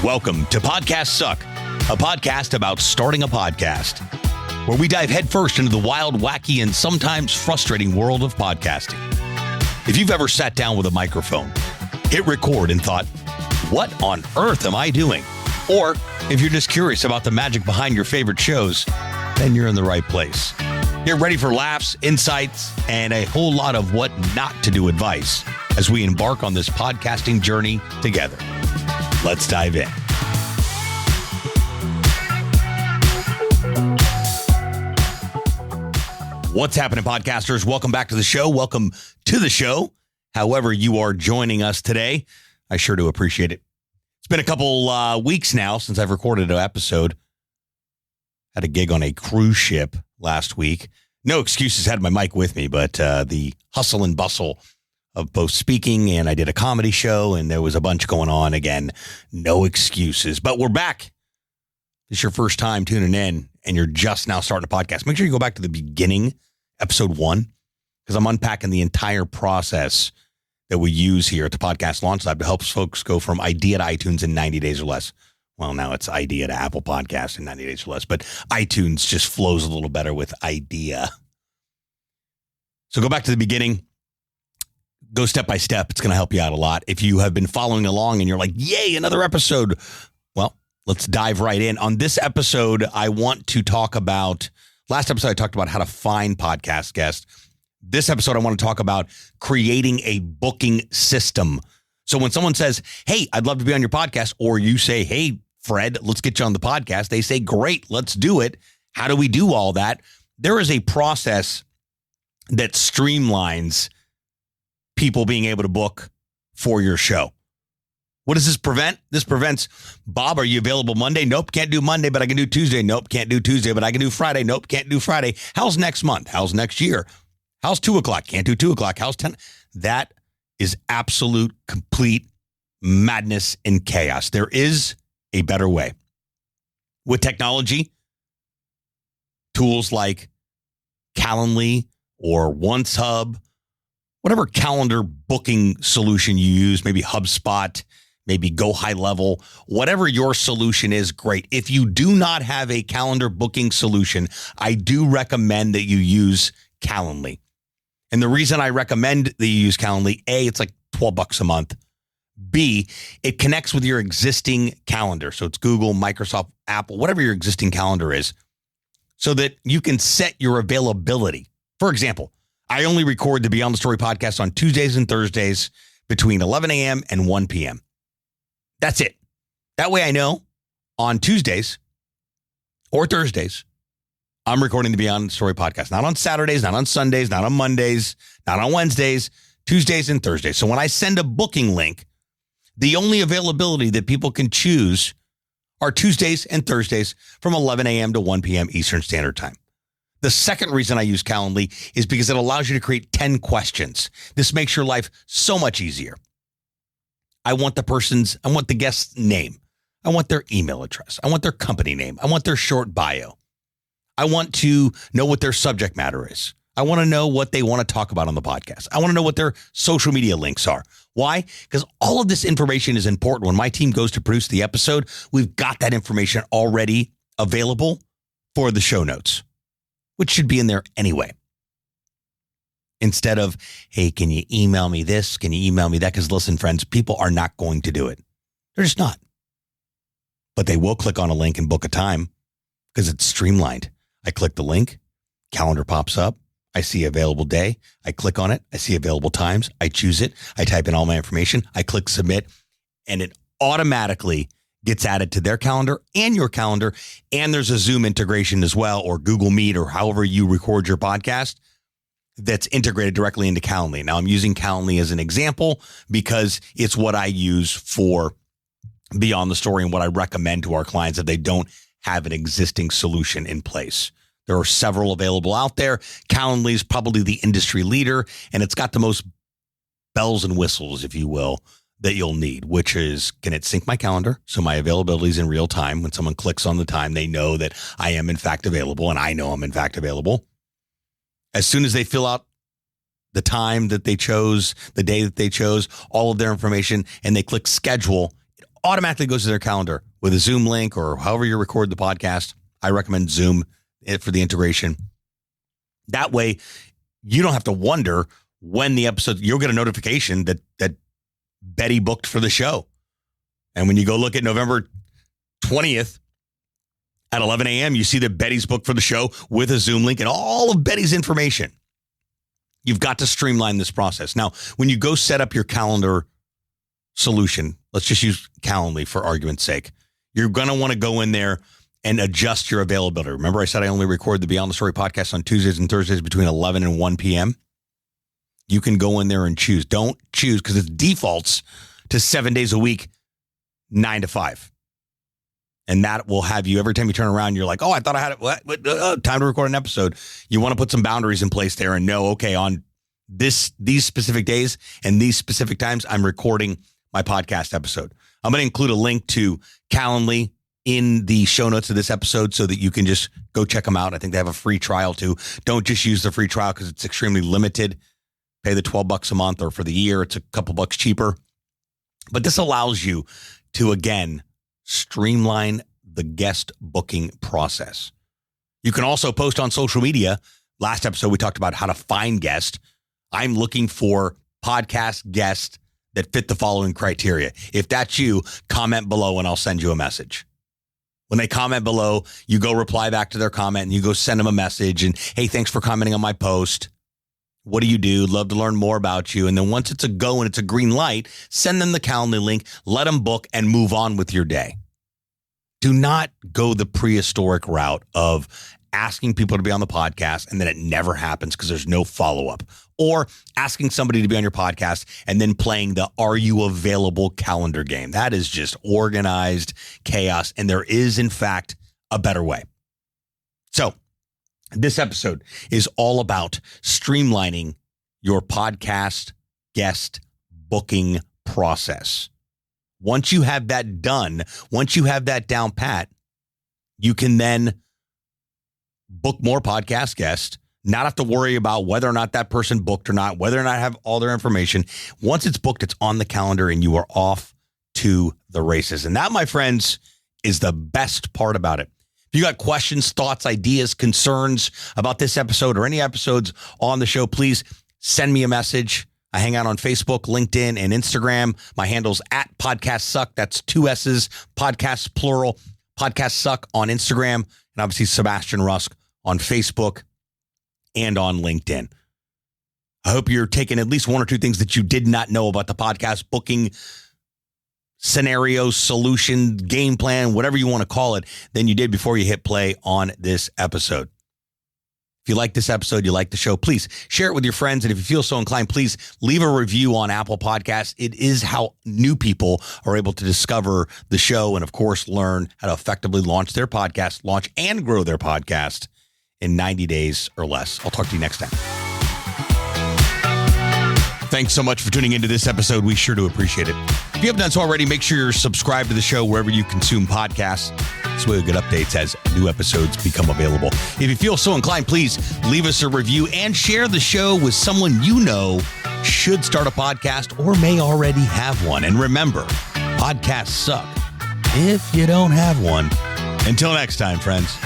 Welcome to Podcast Suck, a podcast about starting a podcast, where we dive headfirst into the wild, wacky, and sometimes frustrating world of podcasting. If you've ever sat down with a microphone, hit record and thought, what on earth am I doing? Or if you're just curious about the magic behind your favorite shows, then you're in the right place. You're ready for laughs, insights, and a whole lot of what not to do advice as we embark on this podcasting journey together. Let's dive in. What's happening, podcasters? Welcome back to the show. Welcome to the show. However you are joining us today, I sure do appreciate it. It's been a couple weeks now since I've recorded an episode. Had a gig on a cruise ship last week. No excuses, had my mic with me, but the hustle and bustle of both speaking, and I did a comedy show, and there was a bunch going on. Again, no excuses, but we're back. If it's your first time tuning in and you're just now starting a podcast, make sure you go back to the beginning, episode 1, because I'm unpacking the entire process that we use here at the Podcast Launch Lab to help folks go from idea to iTunes in 90 days or less. Well, now it's idea to Apple Podcast in 90 days or less, but iTunes just flows a little better with idea. So go back to the beginning. Go step by step. It's going to help you out a lot. If you have been following along and you're like, yay, another episode. Well, let's dive right in. On this episode, I want to talk about, last episode, I talked about how to find podcast guests. This episode, I want to talk about creating a booking system. So when someone says, hey, I'd love to be on your podcast, or you say, hey, Fred, let's get you on the podcast. They say, great, let's do it. How do we do all that? There is a process that streamlines people being able to book for your show. What does this prevent? This prevents, Bob, are you available Monday? Nope, can't do Monday, but I can do Tuesday. Nope, can't do Tuesday, but I can do Friday. Nope, can't do Friday. How's next month? How's next year? How's 2 o'clock? Can't do 2 o'clock. How's 10? That is absolute, complete madness and chaos. There is a better way. With technology, tools like Calendly or OneSub, whatever calendar booking solution you use, maybe HubSpot, maybe Go High Level, whatever your solution is, great. If you do not have a calendar booking solution, I do recommend that you use Calendly. And the reason I recommend that you use Calendly, A, it's like $12 a month. B, it connects with your existing calendar. So it's Google, Microsoft, Apple, whatever your existing calendar is, so that you can set your availability. For example, I only record the Beyond the Story podcast on Tuesdays and Thursdays between 11 a.m. and 1 p.m. That's it. That way I know on Tuesdays or Thursdays, I'm recording the Beyond the Story podcast. Not on Saturdays, not on Sundays, not on Mondays, not on Wednesdays, Tuesdays and Thursdays. So when I send a booking link, the only availability that people can choose are Tuesdays and Thursdays from 11 a.m. to 1 p.m. Eastern Standard Time. The second reason I use Calendly is because it allows you to create 10 questions. This makes your life so much easier. I want the guest's name. I want their email address. I want their company name. I want their short bio. I want to know what their subject matter is. I want to know what they want to talk about on the podcast. I want to know what their social media links are. Why? Because all of this information is important. When my team goes to produce the episode, we've got that information already available for the show notes, which should be in there anyway. Instead of, hey, can you email me this? Can you email me that? Because listen, friends, people are not going to do it. They're just not. But they will click on a link and book a time because it's streamlined. I click the link, calendar pops up. I see available day. I click on it. I see available times. I choose it. I type in all my information. I click submit, and it automatically gets added to their calendar and your calendar. And there's a Zoom integration as well, or Google Meet, or however you record your podcast, that's integrated directly into Calendly. Now, I'm using Calendly as an example because it's what I use for Beyond the Story and what I recommend to our clients if they don't have an existing solution in place. There are several available out there. Calendly is probably the industry leader, and it's got the most bells and whistles, if you will, that you'll need, which is, can it sync my calendar? So my availability is in real time. When someone clicks on the time, they know that I am in fact available, and I know I'm in fact available. As soon as they fill out the time that they chose, the day that they chose, all of their information, and they click schedule, it automatically goes to their calendar with a Zoom link or however you record the podcast. I recommend Zoom for the integration. That way, you don't have to wonder when the episode, you'll get a notification that Betty booked for the show. And when you go look at November 20th at 11 a.m., you see that Betty's booked for the show with a Zoom link and all of Betty's information. You've got to streamline this process. Now, when you go set up your calendar solution, let's just use Calendly for argument's sake. You're going to want to go in there and adjust your availability. Remember I said I only record the Beyond the Story podcast on Tuesdays and Thursdays between 11 and 1 p.m.? You can go in there and choose. Don't choose because it defaults to 7 days a week, 9 to 5. And that will have you, every time you turn around, you're like, oh, I thought I had it. What? Time to record an episode. You want to put some boundaries in place there and know, okay, on these specific days and these specific times, I'm recording my podcast episode. I'm going to include a link to Calendly in the show notes of this episode so that you can just go check them out. I think they have a free trial too. Don't just use the free trial because it's extremely limited. Pay the $12 a month, or for the year, it's a couple bucks cheaper. But this allows you to, again, streamline the guest booking process. You can also post on social media. Last episode, we talked about how to find guests. I'm looking for podcast guests that fit the following criteria. If that's you, comment below and I'll send you a message. When they comment below, you go reply back to their comment and you go send them a message and, hey, thanks for commenting on my post. What do you do? Love to learn more about you. And then once it's a go and it's a green light, send them the Calendly link, let them book and move on with your day. Do not go the prehistoric route of asking people to be on the podcast and then it never happens because there's no follow-up, or asking somebody to be on your podcast and then playing the are you available calendar game. That is just organized chaos. And there is, in fact, a better way. So this episode is all about streamlining your podcast guest booking process. Once you have that done, once you have that down pat, you can then book more podcast guests, not have to worry about whether or not that person booked or not, whether or not have all their information. Once it's booked, it's on the calendar and you are off to the races. And that, my friends, is the best part about it. If you got questions, thoughts, ideas, concerns about this episode or any episodes on the show, please send me a message. I hang out on Facebook, LinkedIn, and Instagram. My handle's at Podcast Suck. That's 2 S's, podcast plural, Podcast Suck on Instagram, and obviously Sebastian Rusk on Facebook and on LinkedIn. I hope you're taking at least one or two things that you did not know about the podcast booking scenario, solution, game plan, whatever you want to call it, than you did before you hit play on this episode. If you like this episode, you like the show, please share it with your friends. And if you feel so inclined, please leave a review on Apple Podcasts. It is how new people are able to discover the show and, of course, learn how to effectively launch their podcast, launch and grow their podcast in 90 days or less. I'll talk to you next time. Thanks so much for tuning into this episode. We sure do appreciate it. If you haven't done so already, make sure you're subscribed to the show wherever you consume podcasts. This way you'll get updates as new episodes become available. If you feel so inclined, please leave us a review and share the show with someone you know should start a podcast or may already have one. And remember, podcasts suck if you don't have one. Until next time, friends.